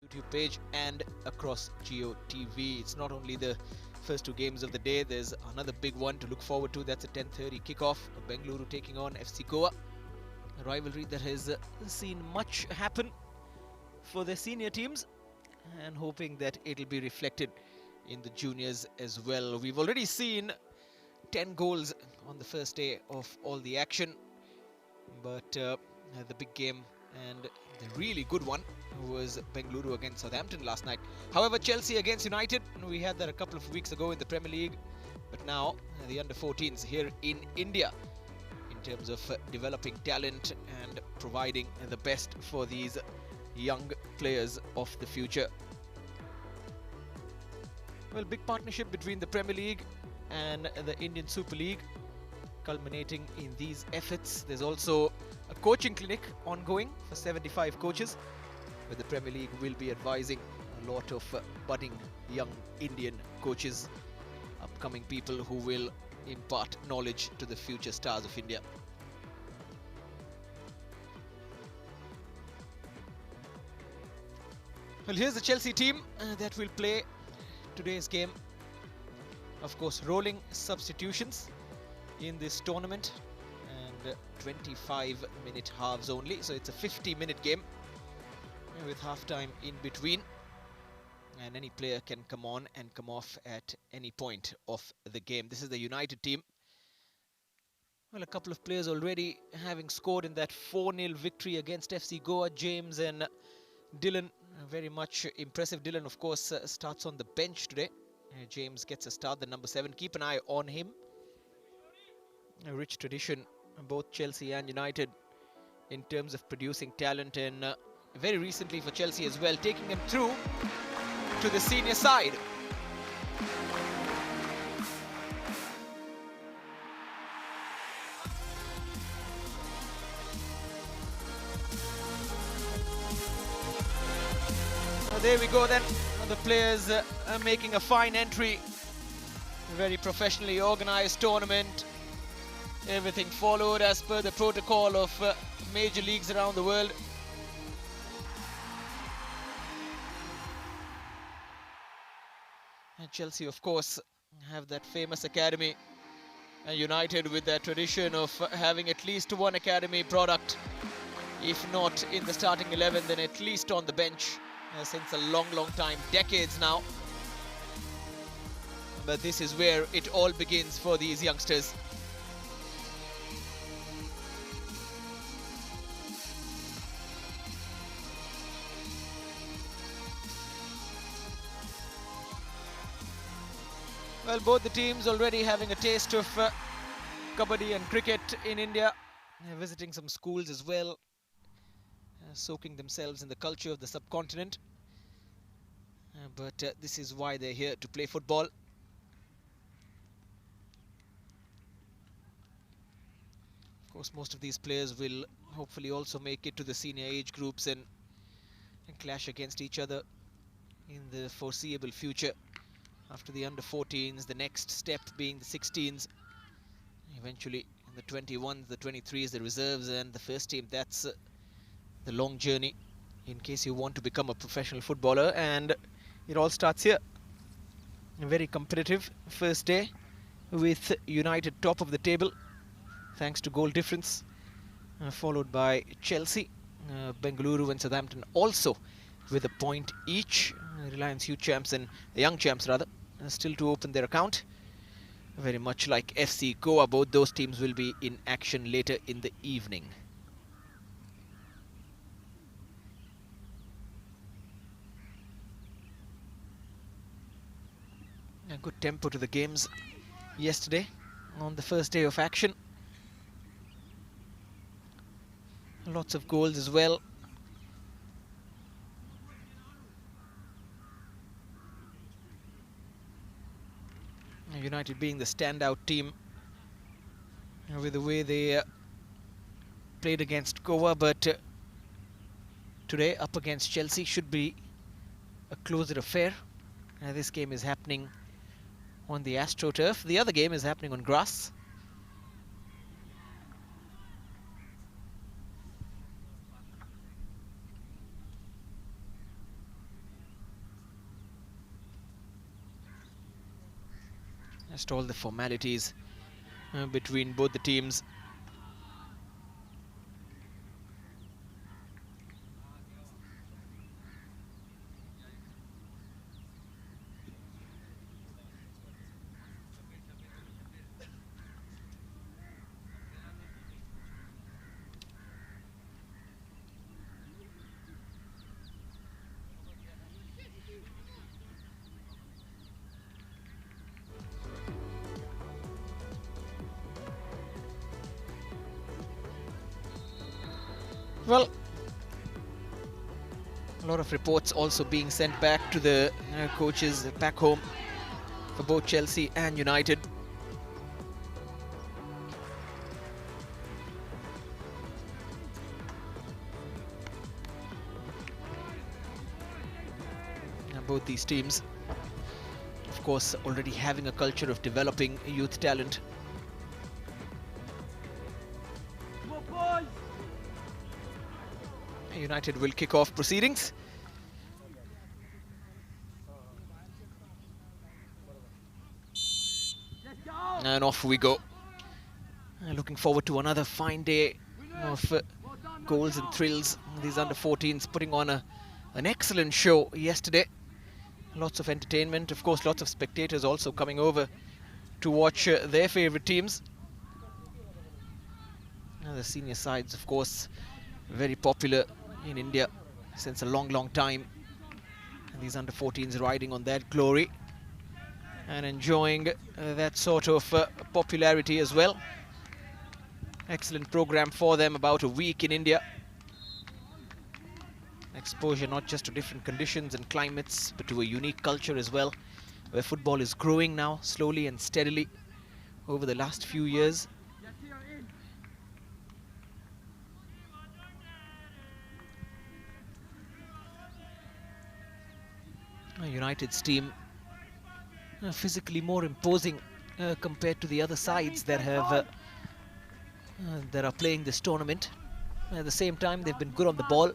YouTube page and across Geo TV. It's not only the first two games of the day, there's another big one to look forward to. That's a 10:30 kickoff. Bengaluru taking on FC Goa. A rivalry that has seen much happen for their senior teams, and hoping that it'll be reflected in the juniors as well. We've already seen 10 goals on the first day of all the action, but the big game and the really good one was Bengaluru against Southampton last night. However, Chelsea against United, we had that a couple of weeks ago in the Premier League, but now the under-14s here in India in terms of developing talent and providing the best for these young players of the future. Well, big partnership between the Premier League and the Indian Super League, culminating in these efforts. There's also a coaching clinic ongoing for 75 coaches, where the Premier League will be advising a lot of budding young Indian coaches, upcoming people who will impart knowledge to the future stars of India. Well, here's the Chelsea team that will play today's game. Of course, rolling substitutions in this tournament, and 25-minute halves only, so it's a 50-minute game with half-time in between, and any player can come on and come off at any point of the game. This is the United team. Well, a couple of players already having scored in that 4-0 victory against FC Goa. James and Dylan, very much impressive. Dylan, of course, starts on the bench today. James gets a start, the number 7. Keep an eye on him. A rich tradition, both Chelsea and United, in terms of producing talent, and very recently for Chelsea as well, taking them through to the senior side. There we go then, the players are making a fine entry. Very professionally organized tournament. Everything followed as per the protocol of major leagues around the world. And Chelsea, of course, have that famous academy. And United with that tradition of having at least one academy product. If not in the starting 11, then at least on the bench. Since a long time, decades now. But this is where it all begins for these youngsters. Well, both the teams already having a taste of kabaddi and cricket in India, visiting some schools as well, soaking themselves in the culture of the subcontinent. But this is why they're here, to play football. Of course, most of these players will hopefully also make it to the senior age groups and clash against each other in the foreseeable future. After the under-14s, the next step being the 16s. Eventually, the 21s, the 23s, the reserves, and the first team. That's the long journey in case you want to become a professional footballer, and it all starts here. A very competitive first day with United top of the table thanks to goal difference, followed by Chelsea, Bengaluru and Southampton also with a point each. Reliance Youth Champs and Young Champs rather still to open their account. Very much like FC Goa, both those teams will be in action later in the evening. A good tempo to the games yesterday on the first day of action. Lots of goals as well. United being the standout team with the way they played against Goa, but today up against Chelsea should be a closer affair. This game is happening on the AstroTurf. The other game is happening on grass. Just all the formalities between both the teams. Well, a lot of reports also being sent back to the coaches back home for both Chelsea and United. And both these teams, of course, already having a culture of developing youth talent. United will kick off proceedings. And off we go. Looking forward to another fine day of goals and thrills. These under-14s putting on an excellent show yesterday. Lots of entertainment, of course, lots of spectators also coming over to watch their favourite teams. The senior sides, of course, very popular in India since a long time, and these under-14s riding on that glory and enjoying that sort of popularity as well. Excellent program for them, about a week in India. Exposure not just to different conditions and climates, but to a unique culture as well, where football is growing now slowly and steadily over the last few years. United's team physically more imposing compared to the other sides that have that are playing this tournament. At the same time, they've been good on the ball,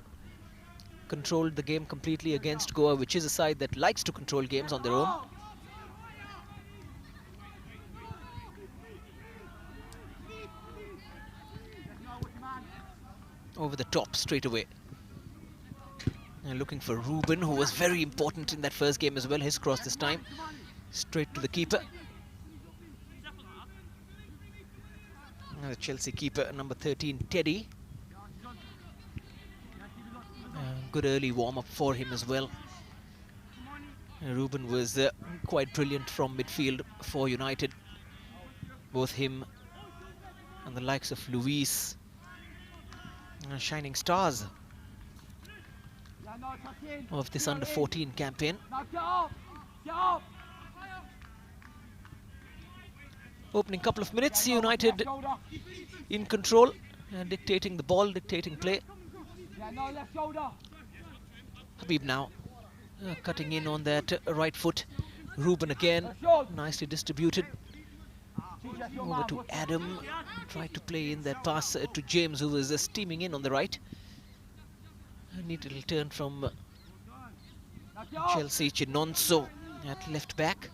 controlled the game completely against Goa, which is a side that likes to control games on their own. Over the top straight away. And looking for Ruben, who was very important in that first game as well. His cross this time, straight to the keeper. The Chelsea keeper, number 13, Teddy. Good early warm-up for him as well. Ruben was quite brilliant from midfield for United. Both him and the likes of Luis, shining stars of this under-14 campaign. Opening couple of minutes, United in control, dictating the ball, dictating play. Habib now cutting in on that right foot. Ruben again, nicely distributed. Over to Adam, tried to play in that pass to James, who was steaming in on the right. A neat little turn from Chelsea. Chinonso at left back.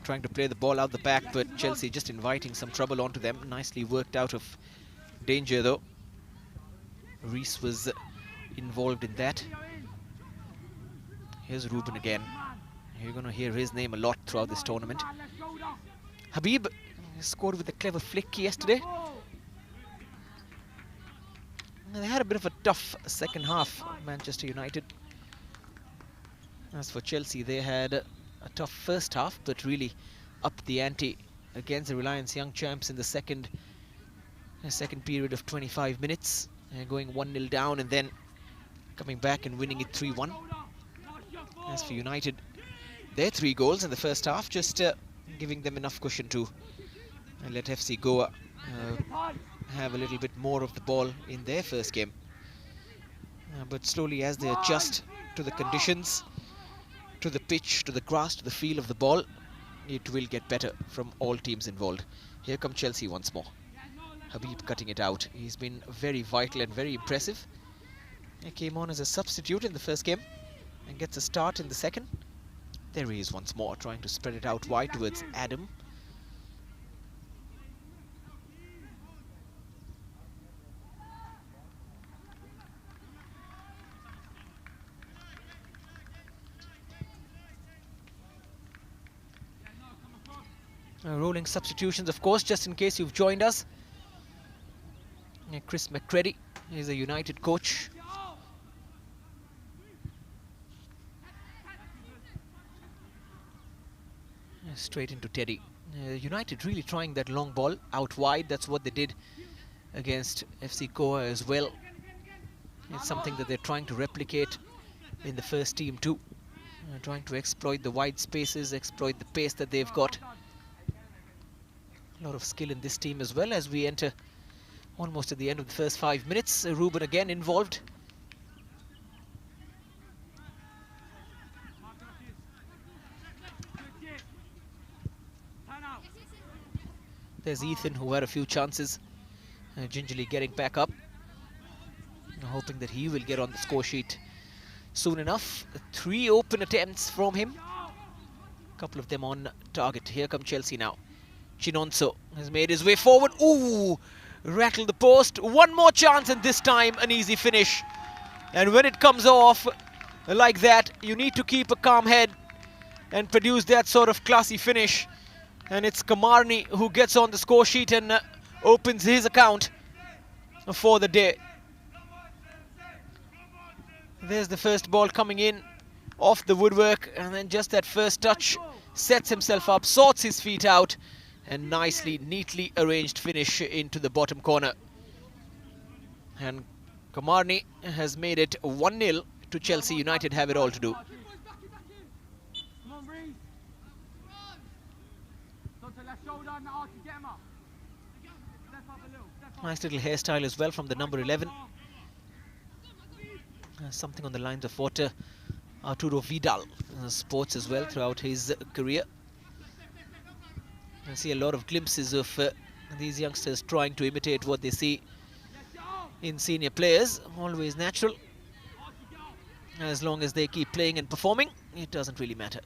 Trying to play the ball out the back, but Chelsea just inviting some trouble onto them. Nicely worked out of danger though. Reese was involved in that. Here's Ruben again. You're going to hear his name a lot throughout this tournament. Habib scored with a clever flick yesterday. They had a bit of a tough second half, Manchester United. As for Chelsea, they had a tough first half, but really upped the ante against the Reliance Young Champs in the second period of 25 minutes. Going 1-0 down and then coming back and winning it 3-1. As for United, their 3 goals in the first half, just giving them enough cushion to let FC Goa have a little bit more of the ball in their first game. But slowly, as they adjust to the conditions, to the pitch, to the grass, to the feel of the ball, it will get better from all teams involved. Here come Chelsea once more. Habib cutting it out. He's been very vital and very impressive. He came on as a substitute in the first game and gets a start in the second. There he is once more, trying to spread it out wide towards Adam. Rolling substitutions, of course, just in case you've joined us. Chris McCready is a United coach. Straight into Teddy. United really trying that long ball out wide. That's what they did against FC Goa as well. It's something that they're trying to replicate in the first team too. Trying to exploit the wide spaces, exploit the pace that they've got. A lot of skill in this team as well as we enter almost at the end of the first 5 minutes. Ruben again involved. There's Ethan, who had a few chances, gingerly getting back up, hoping that he will get on the score sheet soon enough. 3 open attempts from him, a couple of them on target. Here come Chelsea now. Chinonso has made his way forward. Ooh, rattled the post. One more chance, and this time an easy finish. And when it comes off like that, you need to keep a calm head and produce that sort of classy finish. And it's Kamarni who gets on the score sheet and opens his account for the day. There's the first ball coming in off the woodwork, and then just that first touch sets himself up, sorts his feet out, and nicely, neatly arranged finish into the bottom corner. And Kamarni has made it 1-0 to Chelsea. United have it all to do. Nice little hairstyle as well from the number 11. Something on the lines of what Arturo Vidal sports as well throughout his career. I see a lot of glimpses of these youngsters trying to imitate what they see in senior players. Always natural. As long as they keep playing and performing, it doesn't really matter.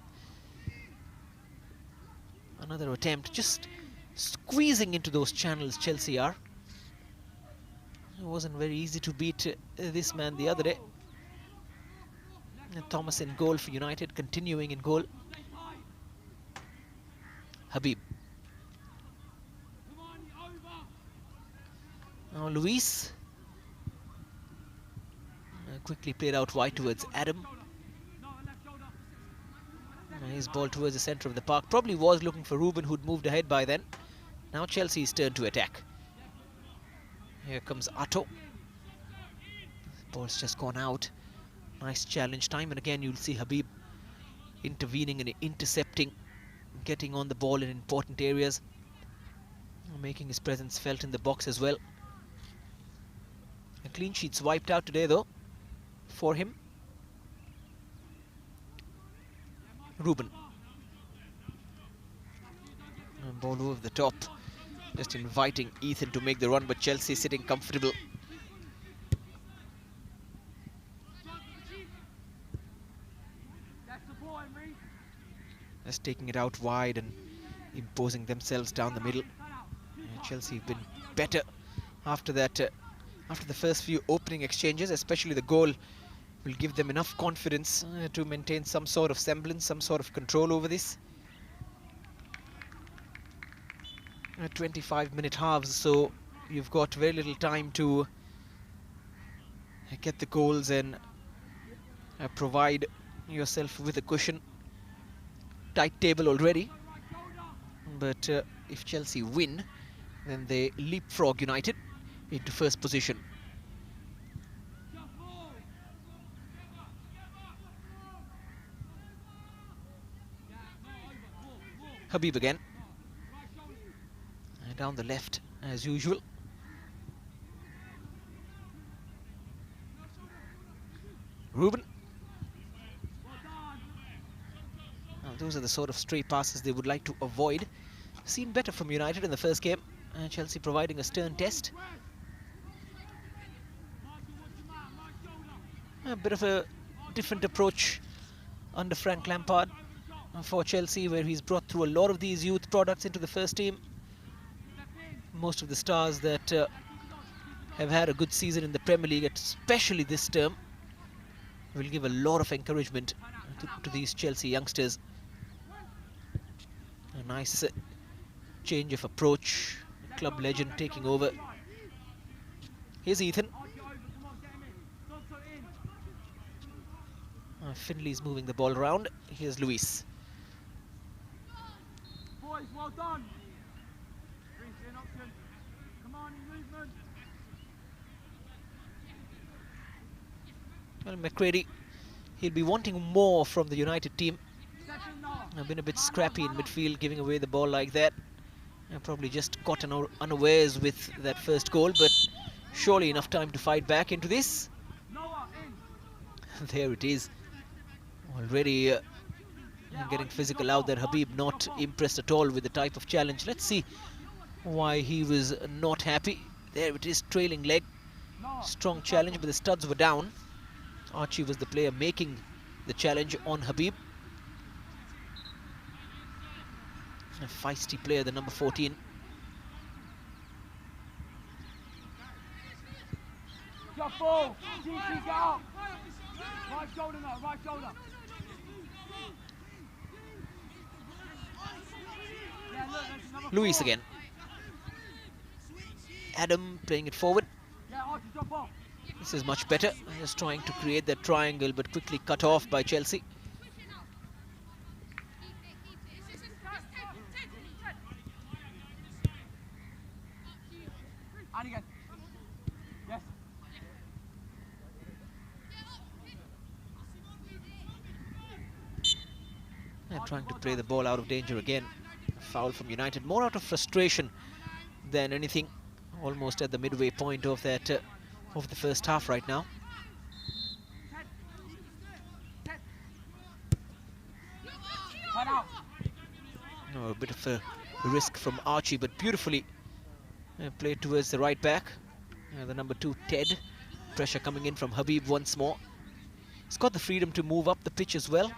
Another attempt, just squeezing into those channels Chelsea are. It wasn't very easy to beat this man the other day. And Thomas in goal for United, continuing in goal. Habib. Now Luis. Quickly played out wide towards Adam. His ball towards the centre of the park. Probably was looking for Ruben, who'd moved ahead by then. Now Chelsea's turn to attack. Here comes Atto. Ball's just gone out. Nice challenge time, and again you'll see Habib intervening and intercepting, getting on the ball in important areas, making his presence felt in the box as well. A clean sheet's wiped out today though for him. Ruben. And ball over the top, just inviting Ethan to make the run, but Chelsea sitting comfortable. Just taking it out wide and imposing themselves down the middle. Chelsea have been better after that, after the first few opening exchanges. Especially the goal will give them enough confidence to maintain some sort of semblance, some sort of control over this. 25-minute halves, so you've got very little time to get the goals and provide yourself with a cushion. Tight table already, but if Chelsea win, then they leapfrog United into first position. Habib again, down the left as usual. Ruben. Those are the sort of stray passes they would like to avoid. Seen better from United in the first game. Chelsea providing a stern test. A bit of a different approach under Frank Lampard for Chelsea, where he's brought through a lot of these youth products into the first team. Most of the stars that have had a good season in the Premier League, especially this term, will give a lot of encouragement to these Chelsea youngsters. A nice change of approach. Club legend taking over. Here's Ethan. Finley's moving the ball around. Here's Luis. Boys, well done. Commanding movement. Well, McCready, he'll be wanting more from the United team. I've been a bit scrappy in midfield, giving away the ball like that. I probably just caught unawares with that first goal, but surely enough time to fight back into this. There it is. Already getting physical out there. Habib not impressed at all with the type of challenge. Let's see why he was not happy. There it is, trailing leg. Strong challenge, but the studs were down. Archie was the player making the challenge on Habib. A feisty player, the number 14. Jump ball. GC, get up. Right shoulder now, right shoulder. Yeah, look, there's another Luis ball. again. Adam playing it forward. Yeah, Archie, jump off. This is much better. Just trying to create that triangle, but quickly cut off by Chelsea. And again. Yes. And trying to play the ball out of danger again. A foul from United, more out of frustration than anything. Almost at the midway point of that of the first half right now. Head out. No, a bit of a risk from Archie, but beautifully played towards the right back. The number 2, Ted. Pressure coming in from Habib once more. He's got the freedom to move up the pitch as well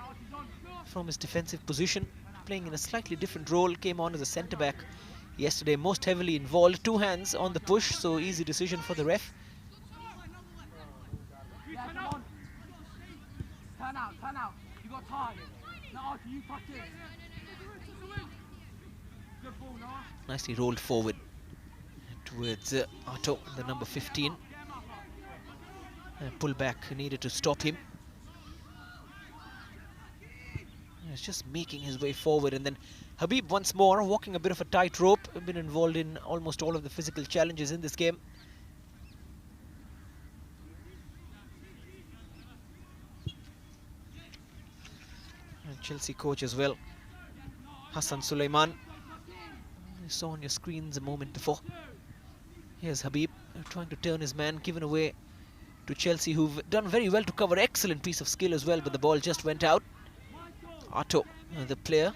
from his defensive position. Playing in a slightly different role. Came on as a centre-back yesterday, most heavily involved. 2 hands on the push, so easy decision for the ref. Yeah, come on. Turn out. You got time. Now, Archie, you touch it. Good ball, Noah. Nicely rolled forward towards Otto, the number 15. Pull back needed to stop him. He's just making his way forward, and then Habib once more walking a bit of a tightrope. Been involved in almost all of the physical challenges in this game. And Chelsea coach as well, Hassan Suleiman. You saw on your screens a moment before. Here's Habib trying to turn his man, given away to Chelsea, who've done very well to cover. Excellent piece of skill as well, but the ball just went out. Otto, the player.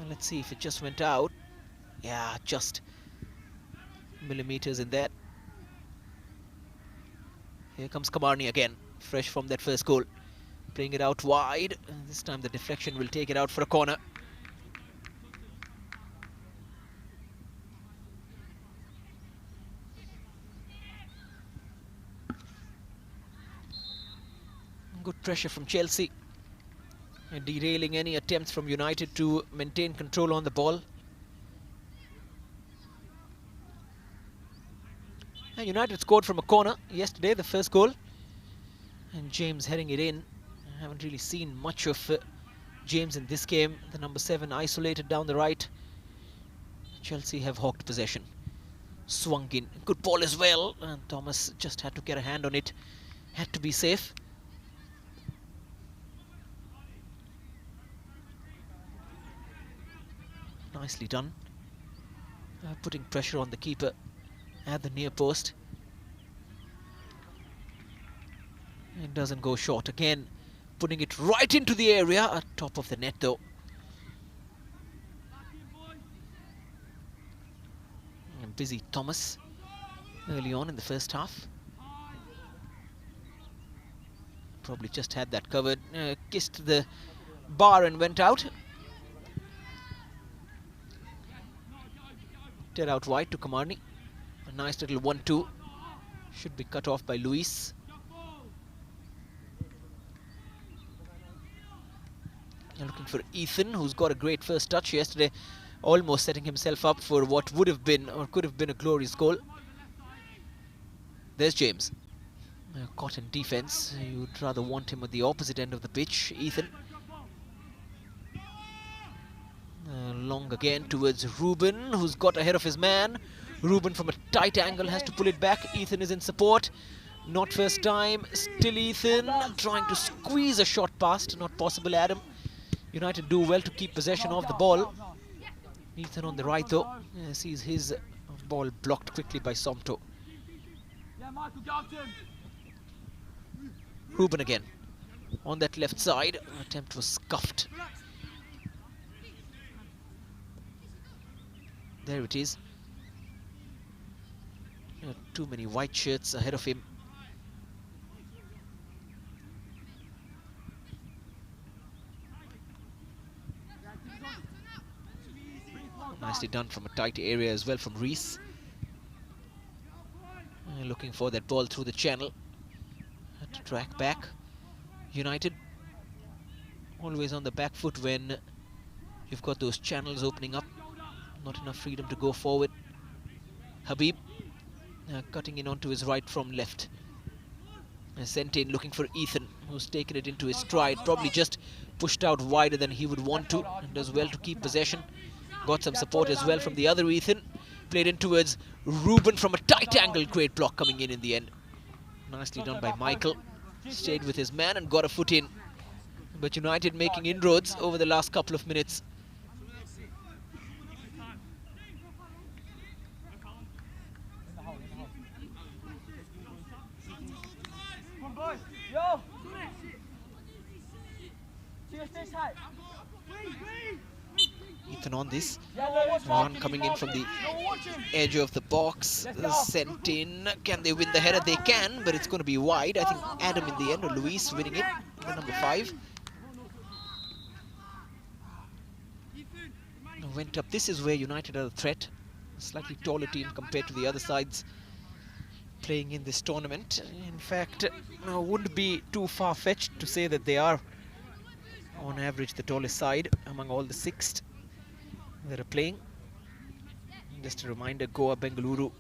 Let's see if it just went out. Yeah, just millimeters in that. Here comes Kamarni again, fresh from that first goal. Playing it out wide. This time the deflection will take it out for a corner. Good pressure from Chelsea, and derailing any attempts from United to maintain control on the ball. And United scored from a corner yesterday, the first goal. And James heading it in. I haven't really seen much of James in this game. The number 7 isolated down the right. Chelsea have hawked possession. Swung in. Good ball as well. And Thomas just had to get a hand on it. Had to be safe. Nicely done. Putting pressure on the keeper at the near post. It doesn't go short. Again, putting it right into the area, at top of the net though. And busy Thomas early on in the first half. Probably just had that covered, kissed the bar and went out. Dead out wide to Kamarni. A nice little 1-2. Should be cut off by Luis. Looking for Ethan, who's got a great first touch yesterday, almost setting himself up for what would have been or could have been a glorious goal. There's James. Caught in defense. You'd rather want him at the opposite end of the pitch. Ethan. Long again towards Ruben, who's got ahead of his man. Ruben from a tight angle has to pull it back. Ethan is in support. Not first time. Still Ethan trying to squeeze a shot past. Not possible, Adam. United do well to keep possession of the ball. Ethan on the right though. Sees his ball blocked quickly by Somto. Ruben again. On that left side. Attempt was scuffed. There it is. Too many white shirts ahead of him. Nicely done from a tight area as well from Reese. Looking for that ball through the channel. Had to track back. United always on the back foot when you've got those channels opening up. Not enough freedom to go forward. Habib cutting in onto his right from left. Sent in looking for Ethan, who's taken it into his stride. Probably just pushed out wider than he would want to. And does well to keep possession. Got some support as well from the other Ethan. Played in towards Ruben from a tight angle. Great block coming in the end. Nicely done by Michael. Stayed with his man and got a foot in. But United making inroads over the last couple of minutes. Ethan on this. One coming in from the edge of the box. Sent in. Can they win the header? They can, but it's going to be wide. I think Adam in the end, or Luis winning it. Number 5. Went up. This is where United are a threat. A slightly taller team compared to the other sides playing in this tournament. In fact, wouldn't be too far-fetched to say that they are on average the tallest side among all the 6 that are playing. Just a reminder, Goa, Bengaluru,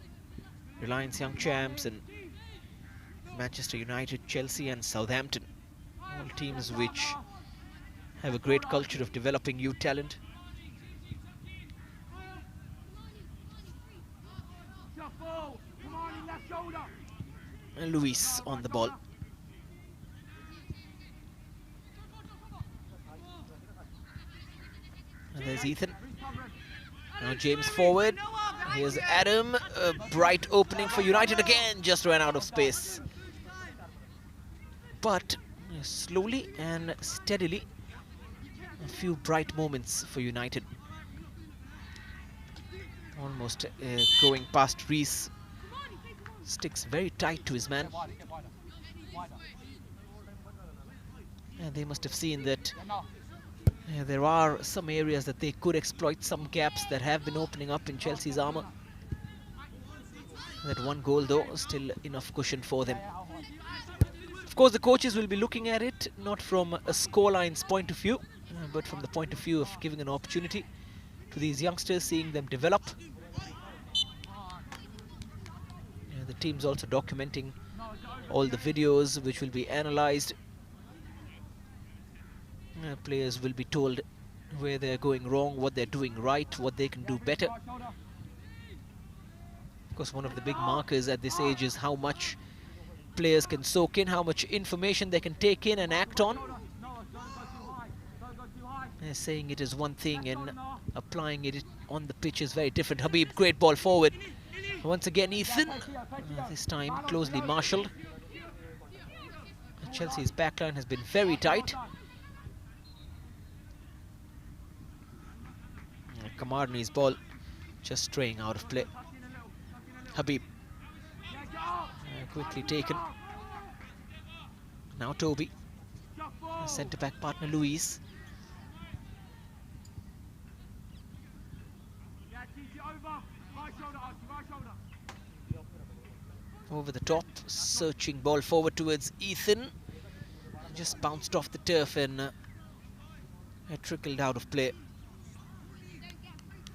Reliance Young Champs and Manchester United, Chelsea and Southampton. All teams which have a great culture of developing youth talent. And Luis on the ball. And there's Ethan. Now James forward. Here's Adam. A bright opening for United again. Just ran out of space. But slowly and steadily, a few bright moments for United. Almost going past Reese. Sticks very tight to his man. And they must have seen that there are some areas that they could exploit, some gaps that have been opening up in Chelsea's armour. That one goal though, still enough cushion for them. Of course the coaches will be looking at it not from a scoreline's point of view, but from the point of view of giving an opportunity to these youngsters, seeing them develop. The team's also documenting all the videos which will be analysed. Players will be told where they're going wrong, what they're doing right, what they can do better. Of course, one of the big markers at this age is how much players can soak in, how much information they can take in and act on. Saying it is one thing and applying it on the pitch is very different. Habib, great ball forward. Once again Ethan, this time closely marshalled. Chelsea's backline has been very tight. Kamarni's ball just straying out of play. Habib quickly taken. Now Toby, centre back partner Luis. Over the top, searching ball forward towards Ethan. Just bounced off the turf and it trickled out of play.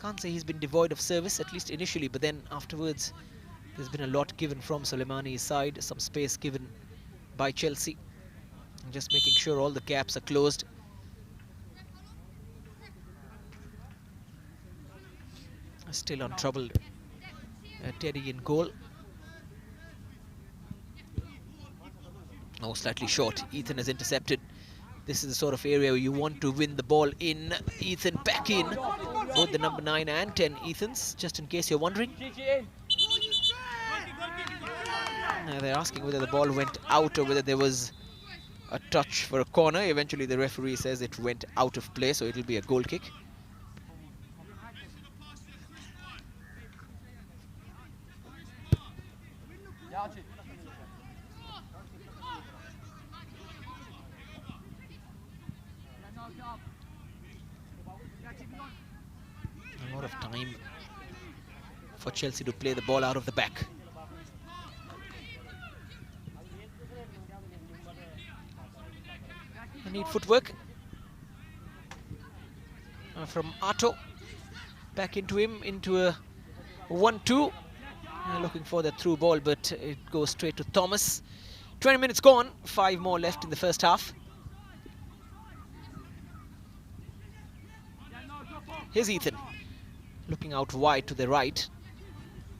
Can't say he's been devoid of service, at least initially, but then afterwards there's been a lot given from Soleimani's side, some space given by Chelsea. And just making sure all the gaps are closed. Still untroubled. Teddy in goal. Oh, slightly short. Ethan has intercepted. This is the sort of area where you want to win the ball in. Ethan back in. Both the number 9 and 10 Ethans, just in case you're wondering. They're asking whether the ball went out or whether there was a touch for a corner. Eventually the referee says it went out of play, so it'll be a goal kick. A lot of time for Chelsea to play the ball out of the back. A neat footwork from Otto. Back into him, into a 1-2. Looking for that through ball, but it goes straight to Thomas. 20 minutes gone, 5 more left in the first half. Here's Ethan, looking out wide to the right.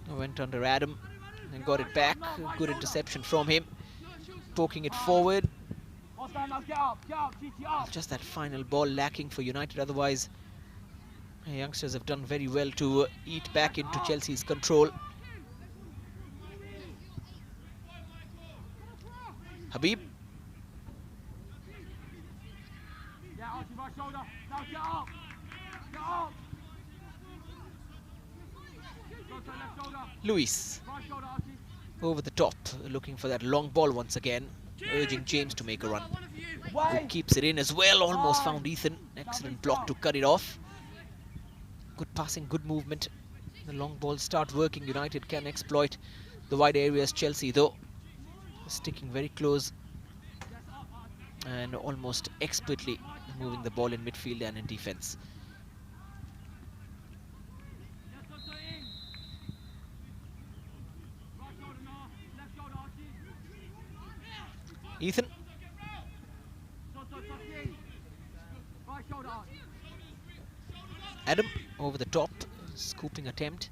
Went under Adam and got it back. Good interception from him. Poking it forward. Just that final ball lacking for United. Otherwise, the youngsters have done very well to eat back into Chelsea's control. Habib. Luis over the top, looking for that long ball once again, urging James to make a run. Who keeps it in as well, almost found Ethan. Excellent block to cut it off. Good passing, good movement. The long balls start working. United can exploit the wide areas. Chelsea, though, sticking very close and almost expertly moving the ball in midfield and in defense. Ethan. Adam over the top, scooping attempt.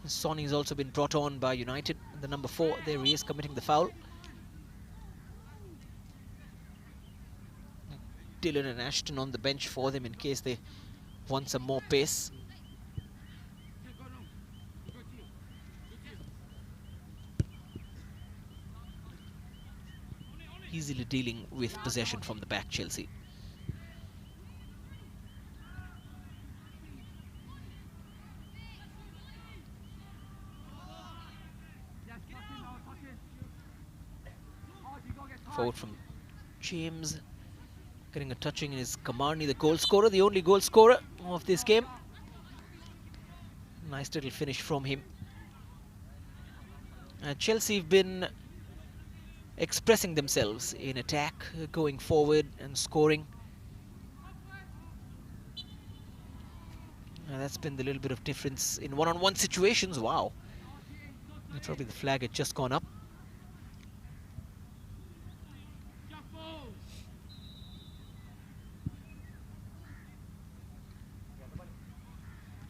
Sonny's also been brought on by United. The number 4, there he is, committing the foul. Dillon and Ashton on the bench for them in case they want some more pace. Easily dealing with possession from the back, Chelsea. Forward from James, getting a touching is Kamarni, the goal scorer, the only goal scorer of this game. Nice little finish from him. Chelsea have been expressing themselves in attack, going forward and scoring. That's been the little bit of difference in one-on-one situations. Wow. Probably the flag had just gone up.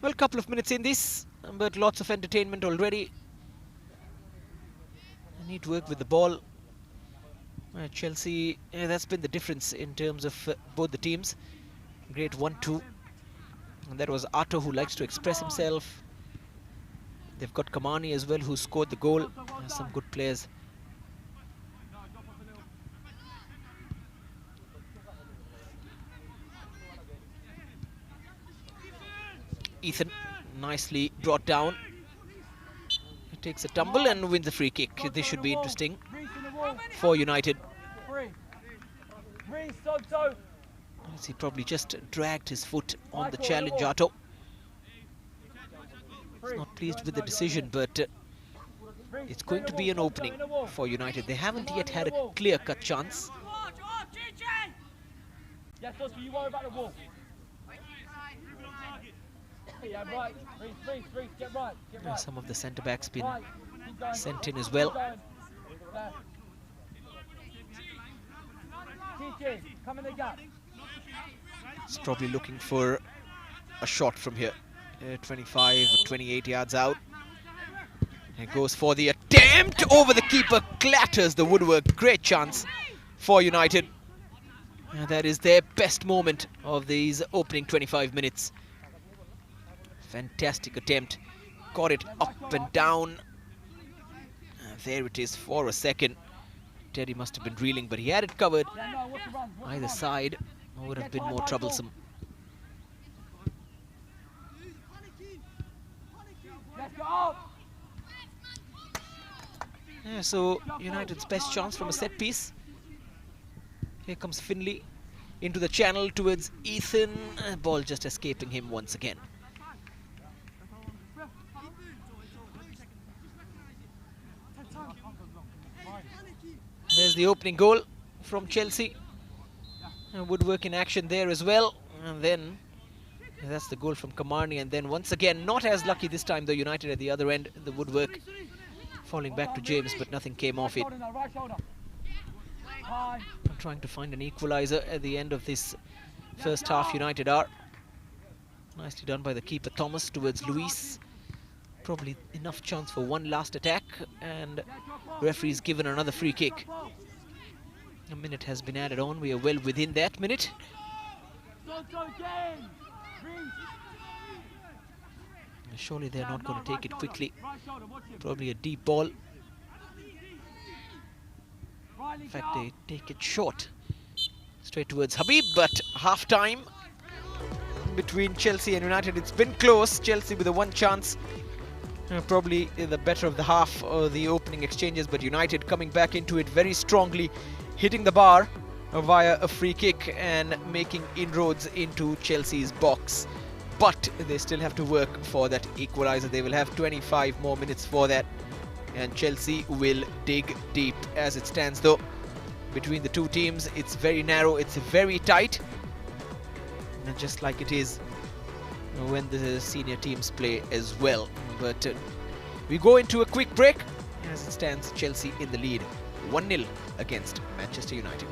Well, a couple of minutes in this, but lots of entertainment already. Neat work with the ball. Chelsea, that's been the difference in terms of both the teams. Great 1-2. And that was Otto, who likes to express himself. They've got Kamani as well, who scored the goal. Some good players. Ethan, nicely brought down. He takes a tumble and wins the free kick. This should be interesting for United. As he probably just dragged his foot on the challenge, Otto. He's not pleased with the decision, but it's going to be an opening for United. They haven't yet had a clear-cut chance. Yes, Oscar, you worry about the wall. Yeah, right. Reece, get right. Some of the centre-backs been sent in as well. TJ, come in the gap. He's probably looking for a shot from here. 25 or 28 yards out. And goes for the attempt over the keeper, clatters the woodwork. Great chance for United. That is their best moment of these opening 25 minutes. Fantastic attempt. Got it up and down. There it is for a second. Teddy must have been reeling, but he had it covered. Either side would have been more troublesome. Yeah, so United's best chance from a set piece. Here comes Finley into the channel towards Ethan. Ball just escaping him once again. There's the opening goal from Chelsea. Woodwork in action there as well. And then that's the goal from Kamani. And then once again, not as lucky this time though, United at the other end. The Woodwork falling back to James, but nothing came off it. I'm trying to find an equaliser at the end of this first half. United are. Nicely done by the keeper Thomas towards Luis. Probably enough chance for one last attack, and referee's given another free kick. A minute has been added on. We are well within that minute. Surely they're not going to take it quickly. Probably a deep ball. In fact, they take it short. Straight towards Habib, but half-time between Chelsea and United. It's been close. Chelsea with a one chance. Probably the better of the half of the opening exchanges, but United coming back into it very strongly, hitting the bar via a free kick and making inroads into Chelsea's box. But they still have to work for that equaliser. They will have 25 more minutes for that, and Chelsea will dig deep. As it stands though, between the two teams, it's very narrow, it's very tight, and just like it is when the senior teams play as well. But we go into a quick break. As it stands, Chelsea in the lead 1-0 against Manchester United.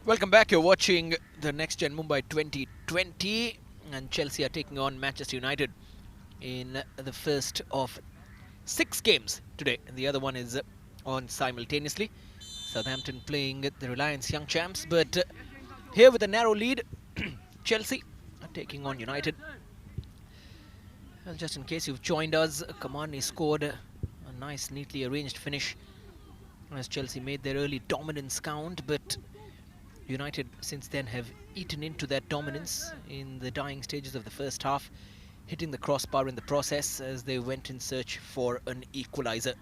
Welcome back. You're watching the Next Gen Mumbai 2020, and Chelsea are taking on Manchester United in the first of 6 games today, and the other one is on simultaneously. Southampton playing the Reliance Young Champs, but here with a narrow lead, Chelsea are taking on United. Well, just in case you've joined us, Kamani scored a nice, neatly arranged finish as Chelsea made their early dominance count, but United since then have eaten into that dominance in the dying stages of the first half, hitting the crossbar in the process as they went in search for an equaliser.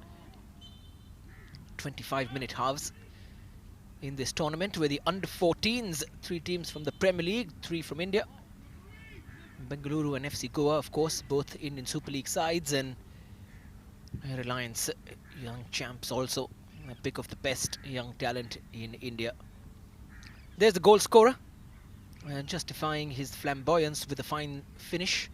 25-minute halves in this tournament, where the under-14s, 3 teams from the Premier League, 3 from India, Bengaluru and FC Goa, of course, both Indian Super League sides, and Reliance Young Champs also, a pick of the best young talent in India. There's the goal scorer, justifying his flamboyance with a fine finish.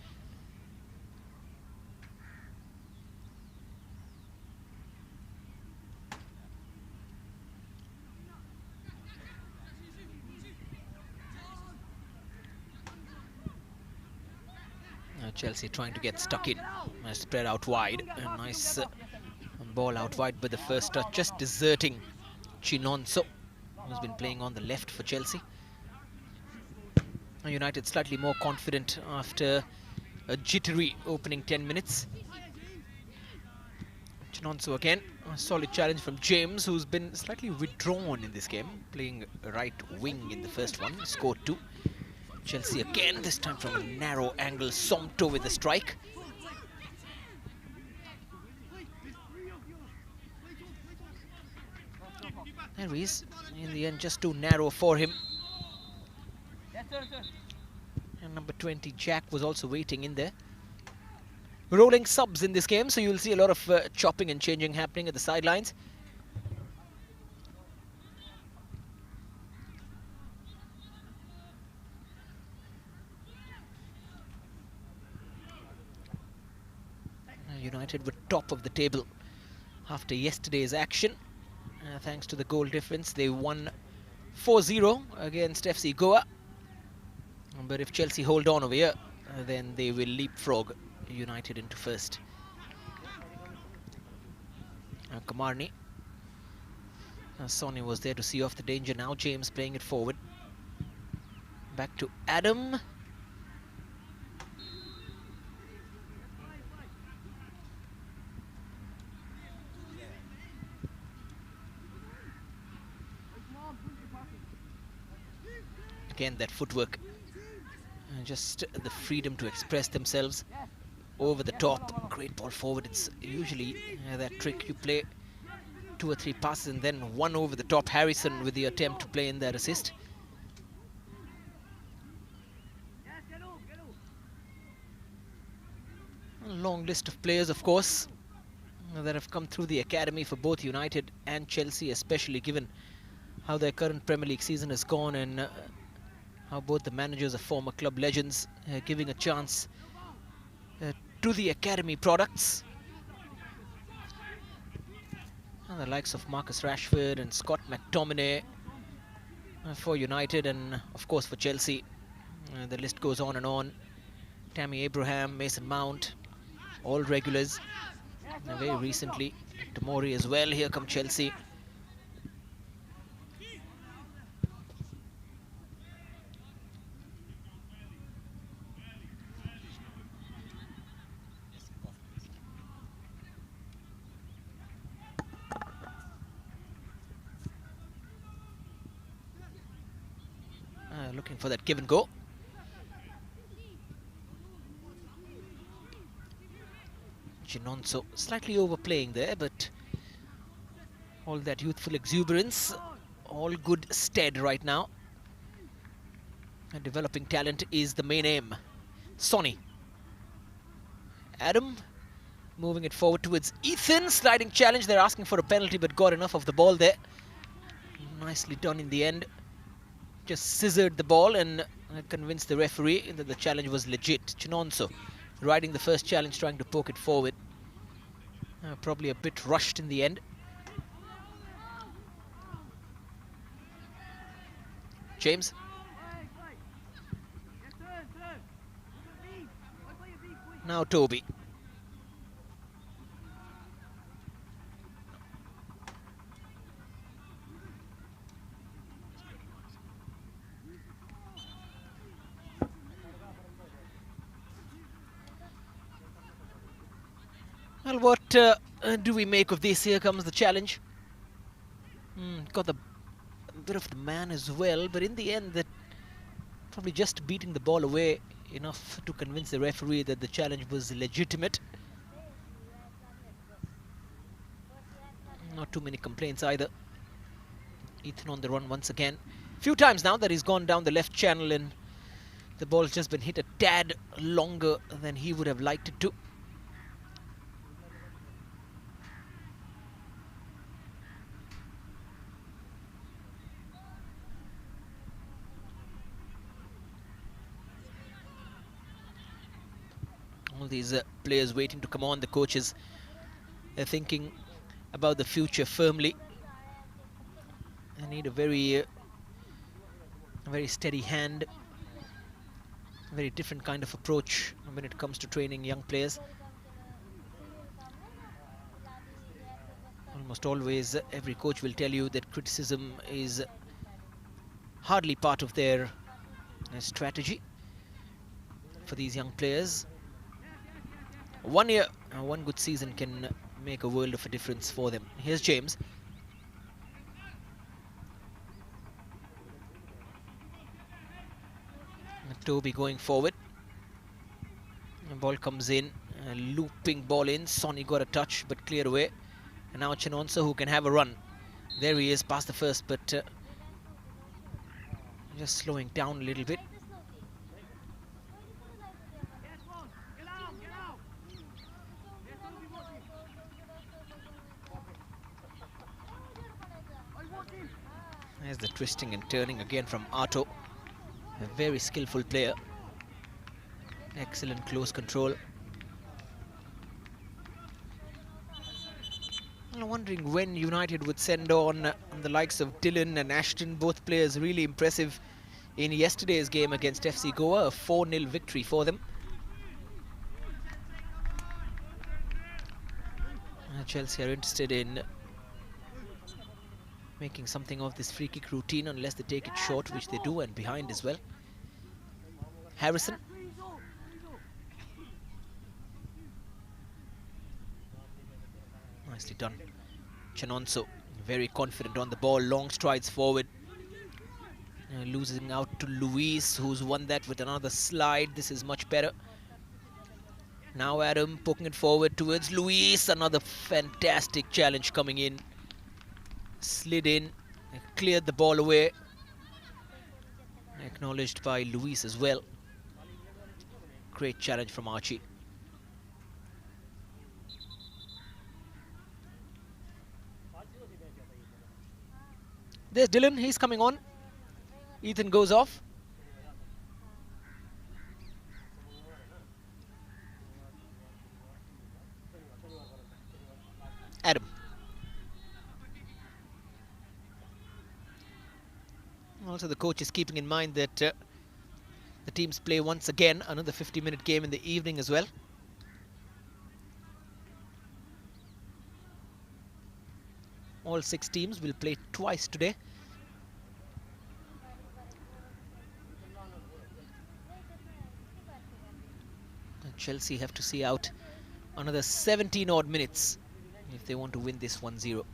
Chelsea trying to get stuck in, spread out wide. A nice ball out wide, but the first touch just deserting Chinonso, who's been playing on the left for Chelsea. United slightly more confident after a jittery opening 10 minutes. Chinonso again, a solid challenge from James, who's been slightly withdrawn in this game, playing right wing in the first one, scored 2. Chelsea again, this time from a narrow angle, Somto with the strike. There he is, in the end just too narrow for him. And number 20, Jack, was also waiting in there. Rolling subs in this game, so you'll see a lot of chopping and changing happening at the sidelines. United were top of the table after yesterday's action. Thanks to the goal difference, they won 4-0 against FC Goa. But if Chelsea hold on over here, then they will leapfrog United into first. Kamarni. Sonny was there to see off the danger. Now James playing it forward. Back to Adam. Again, that footwork, just the freedom to express themselves over the top. Great ball forward. It's usually that trick, you play 2 or 3 passes and then one over the top. Harrison with the attempt to play in that assist. A long list of players, of course, that have come through the academy for both United and Chelsea, especially given how their current Premier League season has gone, and how both the managers are former club legends, giving a chance to the academy products. And the likes of Marcus Rashford and Scott McTominay for United, and of course for Chelsea. The list goes on and on. Tammy Abraham, Mason Mount, all regulars. And very recently, Tomori as well. Here come Chelsea. Looking for that give and go. Chinonso slightly overplaying there, but all that youthful exuberance, all good stead right now. And developing talent is the main aim. Sonny. Adam moving it forward towards Ethan. Sliding challenge. They're asking for a penalty, but got enough of the ball there. Nicely done in the end. Just scissored the ball and convinced the referee that the challenge was legit. Chinonso riding the first challenge, trying to poke it forward. Probably a bit rushed in the end. James. Now Toby. Well, what do we make of this? Here comes the challenge. Got the bit of the man as well, but in the end, that probably just beating the ball away enough to convince the referee that the challenge was legitimate. Not too many complaints either. Ethan on the run once again. Few times now that he's gone down the left channel and the ball's just been hit a tad longer than he would have liked it to. All these players waiting to come on. The coaches are thinking about the future firmly. They need a very steady hand, a very different kind of approach when it comes to training young players. Almost always, every coach will tell you that criticism is hardly part of their strategy for these young players. 1 year, one good season can make a world of a difference for them. Here's James. Toby going forward. The ball comes in, looping ball in. Sonny got a touch, but cleared away. And now Chinonso, who can have a run. There he is, past the first, but just slowing down a little bit. There's the twisting and turning again from Arto. A very skillful player. Excellent close control. I'm wondering when United would send on the likes of Dylan and Ashton, both players really impressive in yesterday's game against FC Goa, a 4-0 victory for them. Chelsea are interested in making something of this free kick routine unless they take it short, which they do, and behind as well. Harrison. Nicely done. Chinonso, very confident on the ball, long strides forward. Losing out to Luis, who's won that with another slide. This is much better. Now Adam poking it forward towards Luis. Another fantastic challenge coming in. Slid in, cleared the ball away. Acknowledged by Luis as well. Great challenge from Archie. There's Dylan, he's coming on. Ethan goes off. Adam. Also, the coach is keeping in mind that the teams play once again another 50-minute game in the evening as well. All 6 teams will play twice today. And Chelsea have to see out another 17 odd minutes if they want to win this 1-0.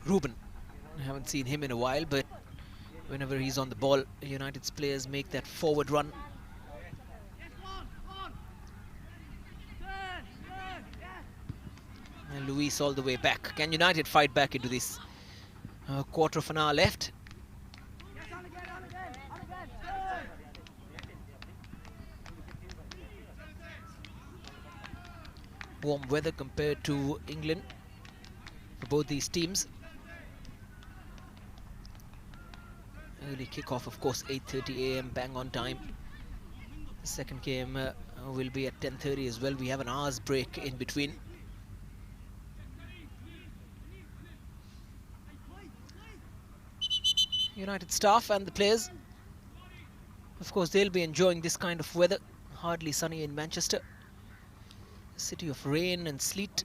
Ruben, I haven't seen him in a while, but whenever he's on the ball, United's players make that forward run. And Luis all the way back. Can United fight back into this? Quarter of an hour left. Warm weather compared to England for both these teams. Early kickoff, of course, 8:30 a.m. bang on time. The second game will be at 10:30 as well. We have an hour's break in between. United staff and the players, of course, they'll be enjoying this kind of weather. Hardly sunny in Manchester, city of rain and sleet.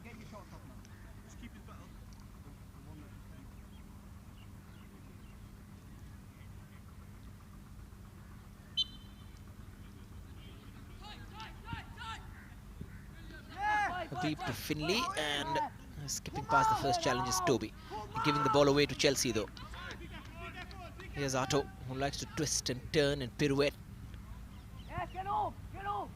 Habib to Finley, and skipping past the first challenge is Toby. Giving the ball away to Chelsea though. Here's Otto, who likes to twist and turn and pirouette. Yeah, get off, get off.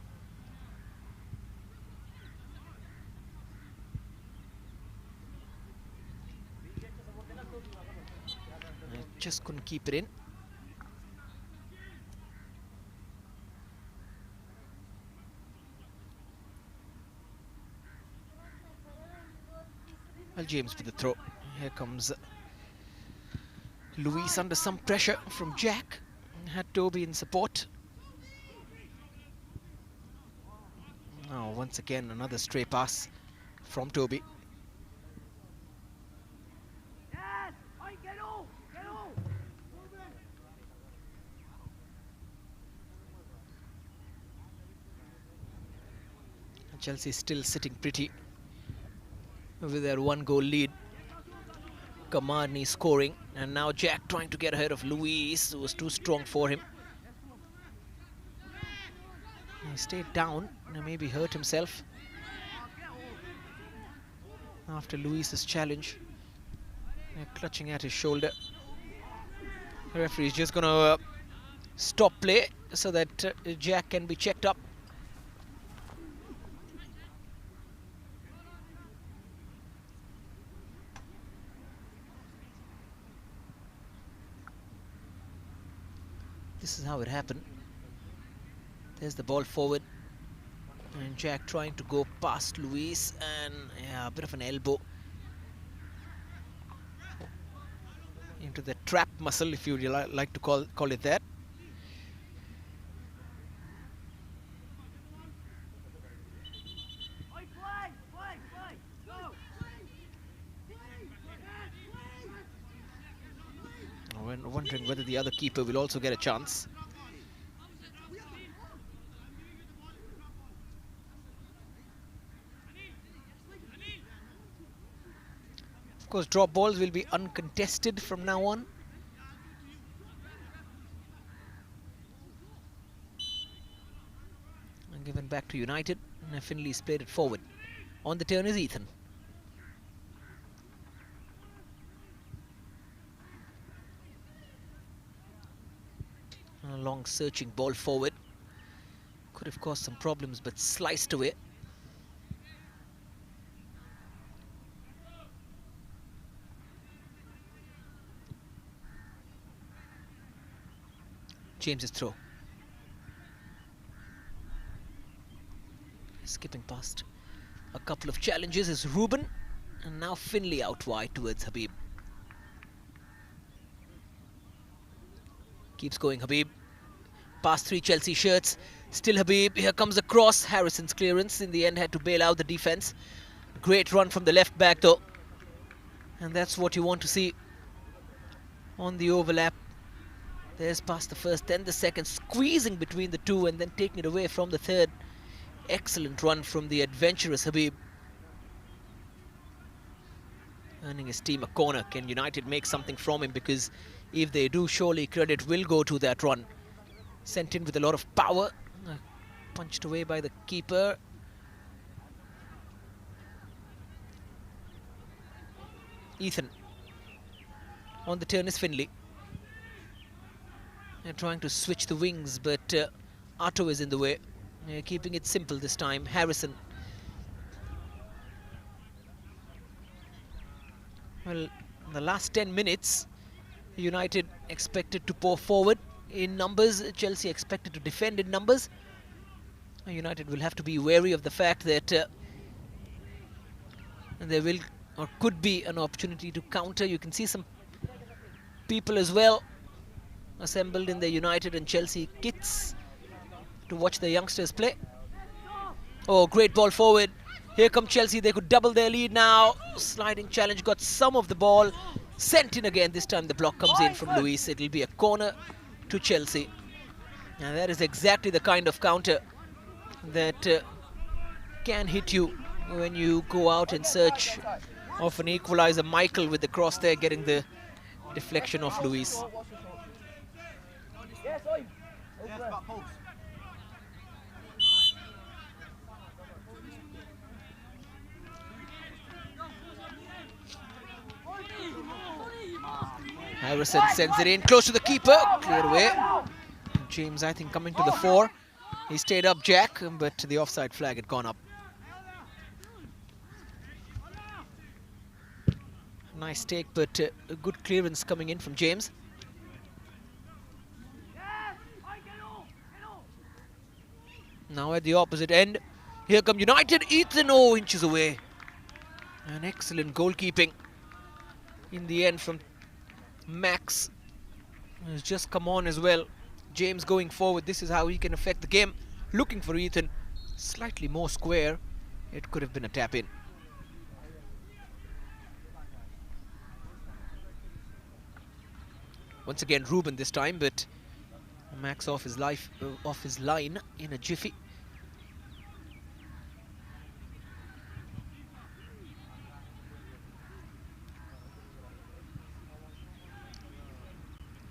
Just couldn't keep it in. Well, James with the throw. Here comes Luis under some pressure from Jack. Had Toby in support. Now, once again, another stray pass from Toby. Yes, I get off, get off. Chelsea still sitting pretty with their one-goal lead. Kamani scoring, and now Jack trying to get ahead of Luis, who was too strong for him. He stayed down and maybe hurt himself after Luis's challenge. Clutching at his shoulder. The referee is just going to stop play so that Jack can be checked up. This is how it happened. There's the ball forward, and Jack trying to go past Luis, and yeah, a bit of an elbow into the trap muscle, if you like to call it that. When wondering whether the other keeper will also get a chance. Of course, drop balls will be uncontested from now on. And given back to United, and Finley's played it forward. On the turn is Ethan. A long searching ball forward. Could have caused some problems, but sliced away. James's throw. Skipping past a couple of challenges is Ruben, and now Finley out wide towards Habib. Keeps going Habib. Past three Chelsea shirts. Still Habib. Here comes a cross. Harrison's clearance in the end had to bail out the defense. Great run from the left back though. And that's what you want to see on the overlap. There's past the first, then the second, squeezing between the two and then taking it away from the third. Excellent run from the adventurous Habib. Earning his team a corner. Can United make something from him? Because if they do, surely credit will go to that run. Sent in with a lot of power. Punched away by the keeper. Ethan. On the turn is Finley. They're trying to switch the wings, but Otto is in the way. They're keeping it simple this time. Harrison. Well, in the last 10 minutes, United expected to pour forward in numbers. Chelsea expected to defend in numbers. United will have to be wary of the fact that there will or could be an opportunity to counter. You can see some people as well assembled in the United and Chelsea kits to watch the youngsters play. Oh, great ball forward. Here come Chelsea. They could double their lead now. Sliding challenge, got some of the ball. Sent in again. This time the block comes in from Luis. It will be a corner to Chelsea. And that is exactly the kind of counter that can hit you when you go out in search of an equalizer. Michael with the cross there, getting the deflection of Luis. Harrison sends it in close to the keeper, cleared away. James, I think, coming to the fore. He stayed up, Jack, but the offside flag had gone up. Nice take, but a good clearance coming in from James. Now at the opposite end, here come United. Ethan, oh, inches away. An excellent goalkeeping in the end from Max. Has just come on as well. James going forward. This is how he can affect the game. Looking for Ethan. Slightly more square. It could have been a tap in. Once again, Ruben this time, but Max off his line in a jiffy.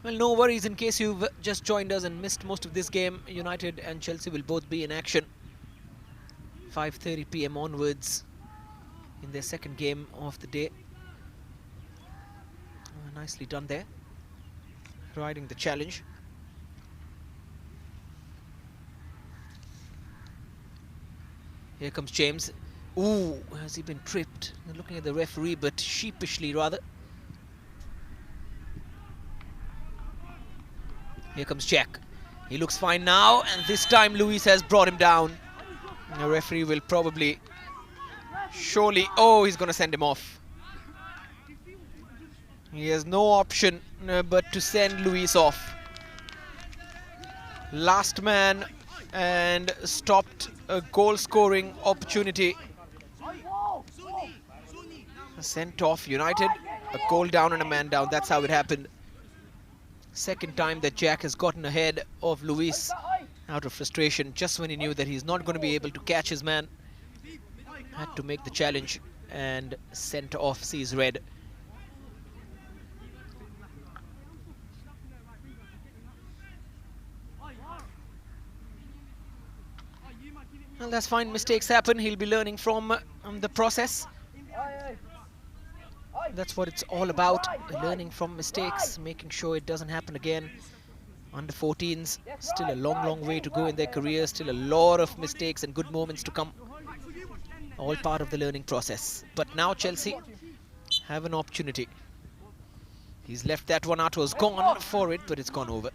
Well, no worries in case you've just joined us and missed most of this game. United and Chelsea will both be in action 5:30 p.m. onwards in their second game of the day. Nicely done there, riding the challenge. Here comes James. Ooh, has he been tripped? Looking at the referee, but sheepishly rather. Here comes Jack. He looks fine now, and this time Luis has brought him down. The referee will probably, surely, oh, he's going to send him off. He has no option but to send Luis off. Last man, and stopped a goal-scoring opportunity. Sent off United, a goal down and a man down. That's how it happened. Second time that Jack has gotten ahead of Luis out of frustration, just when he knew that he's not going to be able to catch his man. Had to make the challenge and sent off, sees red. Well, that's fine. Mistakes happen. He'll be learning from the process. That's what it's all about, learning from mistakes, making sure it doesn't happen again. Under 14s, still a long way to go in their career, still a lot of mistakes and good moments to come. All part of the learning process. But now Chelsea have an opportunity. He's left that one out, was gone for it, but it's gone over.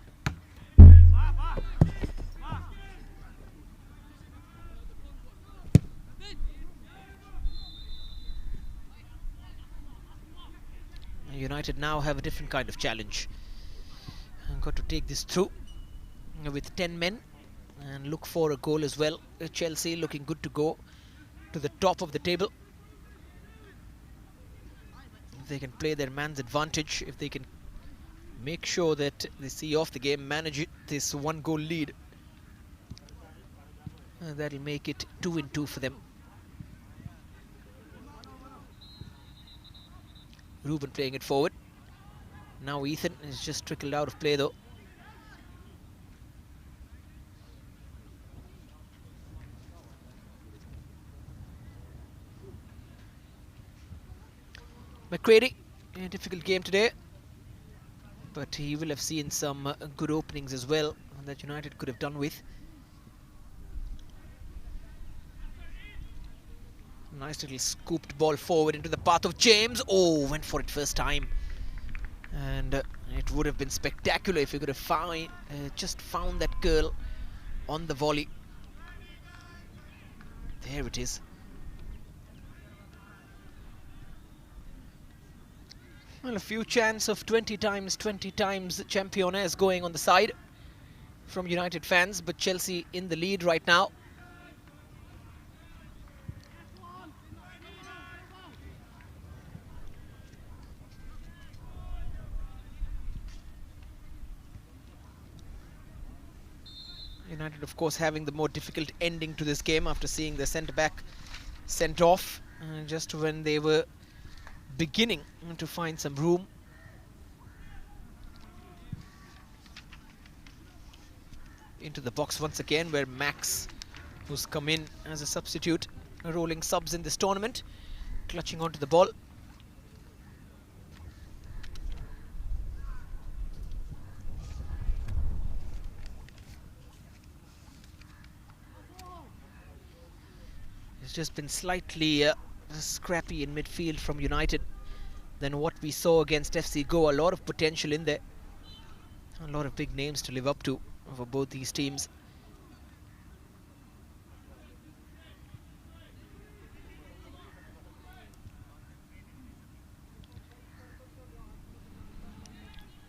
United now have a different kind of challenge. I've got to take this through with 10 men and look for a goal as well. Chelsea looking good to go to the top of the table. If they can play their man's advantage, if they can make sure that they see off the game, manage it, this one goal lead, that'll make it 2-2 for them. Ruben playing it forward. Now Ethan is just trickled out of play though. McCready, a difficult game today, but he will have seen some good openings as well that United could have done with. Nice little scooped ball forward into the path of James. Oh, went for it first time. And it would have been spectacular if he could have just found that girl on the volley. There it is. Well, a few chants of 20 times Championes going on the side from United fans, but Chelsea in the lead right now. United, of course, having the more difficult ending to this game after seeing their centre-back sent off just when they were beginning to find some room. Into the box once again, where Max, who's come in as a substitute, rolling subs in this tournament, clutching onto the ball. It's just been slightly scrappy in midfield from United than what we saw against FC Goa. A lot of potential in there. A lot of big names to live up to for both these teams.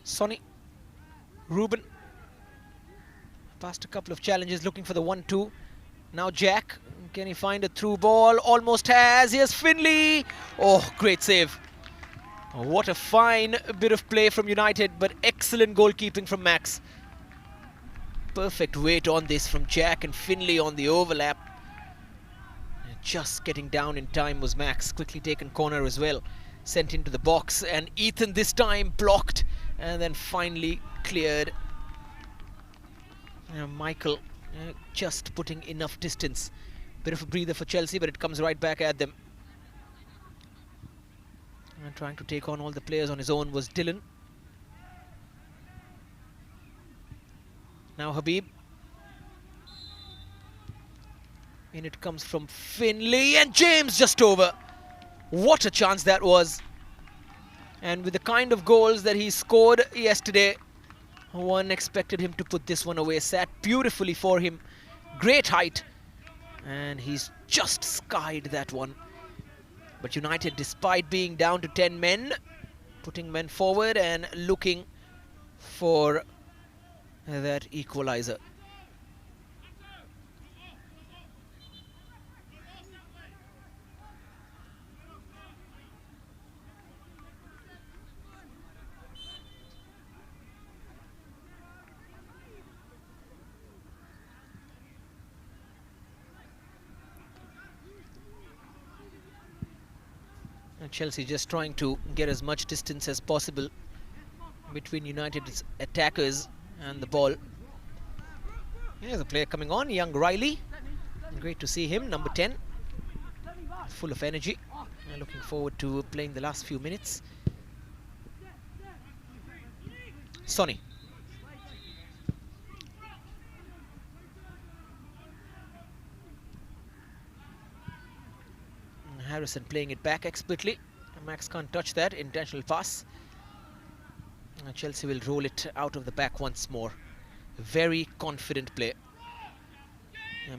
Sonny, Ruben, past a couple of challenges, looking for the 1-2. Now Jack, can he find a through ball? Almost has. Here's Finley. Oh, great save. Oh, what a fine bit of play from United, but excellent goalkeeping from Max. Perfect weight on this from Jack, and Finley on the overlap. And just getting down in time was Max. Quickly taken corner as well. Sent into the box, and Ethan this time blocked and then finally cleared. Michael just putting enough distance. Bit of a breather for Chelsea, but it comes right back at them. And trying to take on all the players on his own was Dylan. Now Habib. In it comes from Finley, and James just over. What a chance that was. And with the kind of goals that he scored yesterday, one expected him to put this one away. Sat beautifully for him. Great height. And he's just skied that one. But United, despite being down to 10 men, putting men forward and looking for that equalizer. And Chelsea just trying to get as much distance as possible between United's attackers and the ball. Here's a player coming on, young Riley. Great to see him, number 10. Full of energy. Looking forward to playing the last few minutes. Sonny. Harrison playing it back expertly. Max can't touch that. Intentional pass. Chelsea will roll it out of the back once more. Very confident play.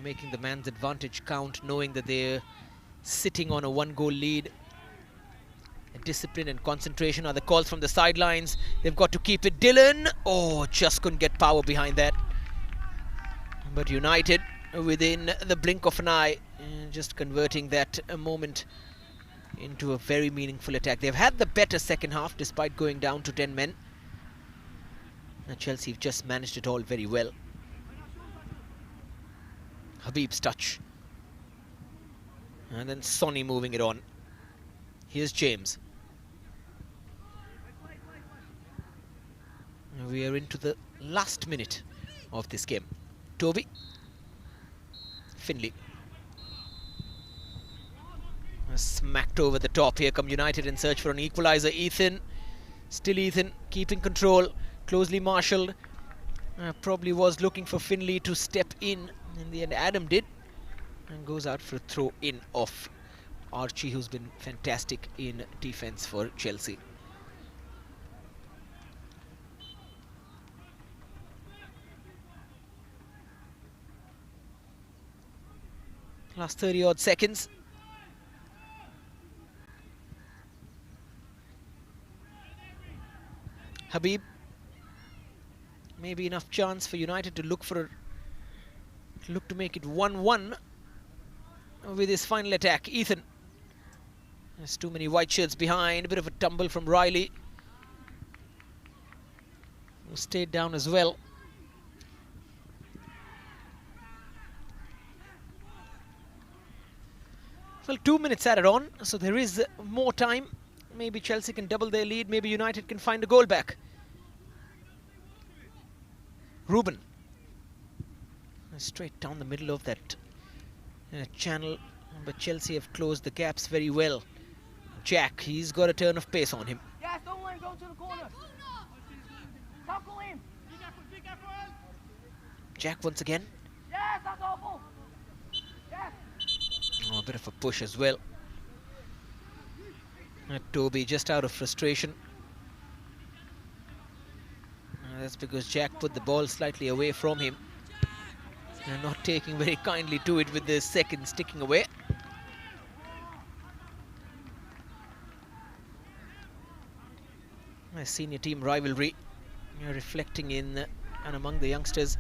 Making the man's advantage count, knowing that they're sitting on a 1-goal lead. Discipline and concentration are the calls from the sidelines. They've got to keep it. Dylan, oh, just couldn't get power behind that. But United, within the blink of an eye, just converting that moment into a very meaningful attack. They've had the better second half despite going down to 10 men. And Chelsea have just managed it all very well. Habib's touch. And then Sonny moving it on. Here's James. We are into the last minute of this game. Toby. Finley. Smacked over the top. Here come United in search for an equalizer. Ethan. Still Ethan. Keeping control. Closely marshalled. Probably was looking for Finley to step in. In the end, Adam did. And goes out for a throw in off Archie, who's been fantastic in defense for Chelsea. Last 30 odd seconds. Habib. Maybe enough chance for United to look to make it 1-1 with his final attack. Ethan. There's too many white shirts behind. A bit of a tumble from Riley, who stayed down as well. Well, 2 minutes added on, so there is more time. Maybe Chelsea can double their lead. Maybe United can find a goal back. Ruben. Straight down the middle of that channel, but Chelsea have closed the gaps very well. Jack, he's got a turn of pace on him. Yes, don't let him go to the corner. Tackle him. Jack once again. Yes, that's awful. Yes. Oh, a bit of a push as well. Toby just out of frustration. That's because Jack put the ball slightly away from him and not taking very kindly to it with the second sticking away. A senior team rivalry reflecting in and among the youngsters.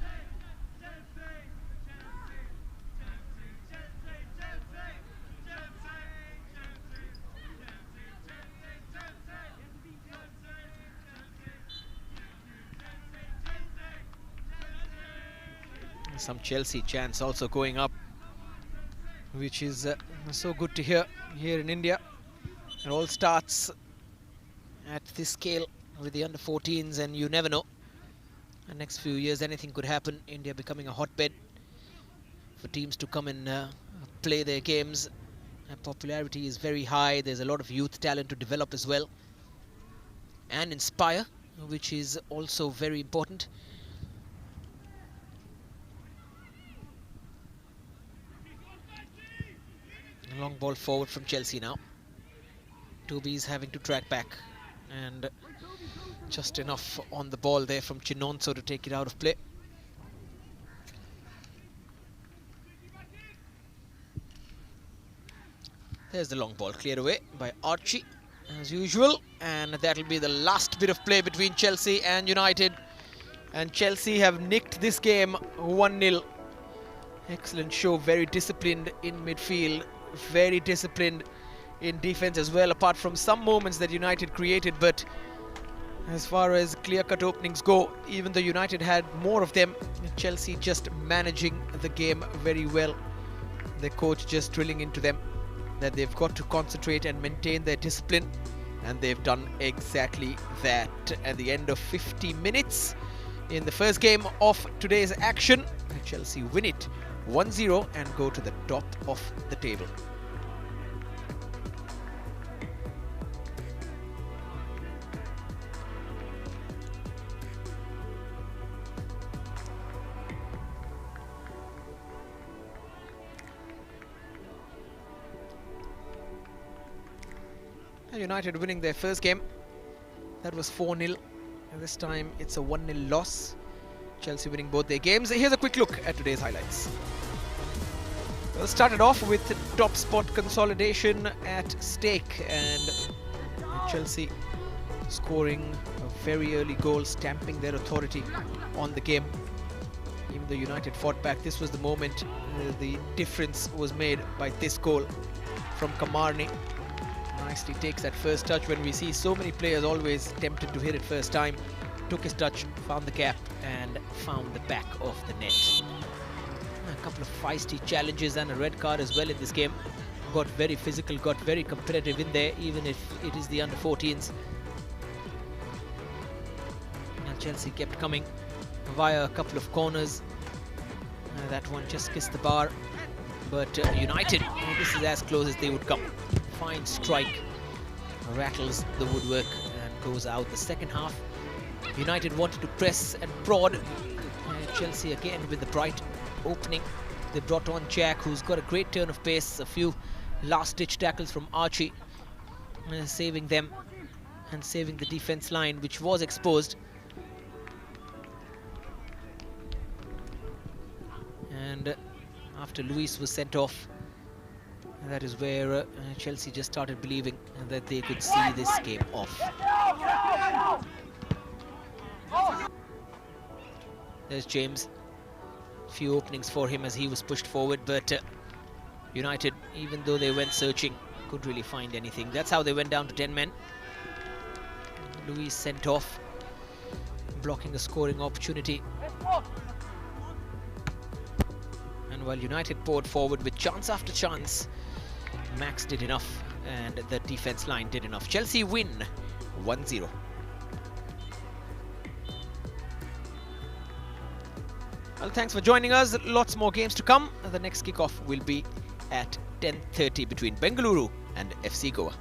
Some Chelsea chants also going up, which is so good to hear here in India. It all starts at this scale with the under-14s, and you never know. The next few years anything could happen. India becoming a hotbed for teams to come and play their games. Popularity is very high. There's a lot of youth talent to develop as well and inspire, which is also very important. A long ball forward from Chelsea now. Toby's having to track back, and just enough on the ball there from Chinonso to take it out of play. There's the long ball cleared away by Archie as usual, and that'll be the last bit of play between Chelsea and United, and Chelsea have nicked this game 1-0. Excellent show, very disciplined in midfield, very disciplined in defense as well, apart from some moments that United created. But as far as clear-cut openings go, even though United had more of them, Chelsea just managing the game very well. The coach just drilling into them that they've got to concentrate and maintain their discipline, and they've done exactly that. At the end of 50 minutes in the first game of today's action, Chelsea win it 1-0 and go to the top of the table. United winning their first game. That was 4-0. And this time it's a 1-0 loss. Chelsea winning both their games. Here's a quick look at today's highlights. Well, started off with top spot consolidation at stake, and Chelsea scoring a very early goal, stamping their authority on the game. Even though United fought back, this was the moment the difference was made by this goal from Kamarni. Nicely takes that first touch when we see so many players always tempted to hit it first time. Took his touch, found the gap and found the back of the net. A couple of feisty challenges and a red card as well in this game. Got very physical, got very competitive in there, even if it is the under-14s. And Chelsea kept coming via a couple of corners. That one just kissed the bar. But United, this is as close as they would come. Fine strike, rattles the woodwork and goes out. The second half, United wanted to press and prod. Chelsea again with the bright opening. They brought on Jack, who's got a great turn of pace. A few last-ditch tackles from Archie, saving them and saving the defense line, which was exposed. And after Luis was sent off, that is where Chelsea just started believing that they could see this game off. There's James. Few openings for him as he was pushed forward, but United, even though they went searching, couldn't really find anything. That's how they went down to 10 men. Luis sent off, blocking a scoring opportunity. And while United poured forward with chance after chance, Max did enough and the defense line did enough. Chelsea win 1-0. Well, thanks for joining us. Lots more games to come. The next kickoff will be at 10:30 between Bengaluru and FC Goa.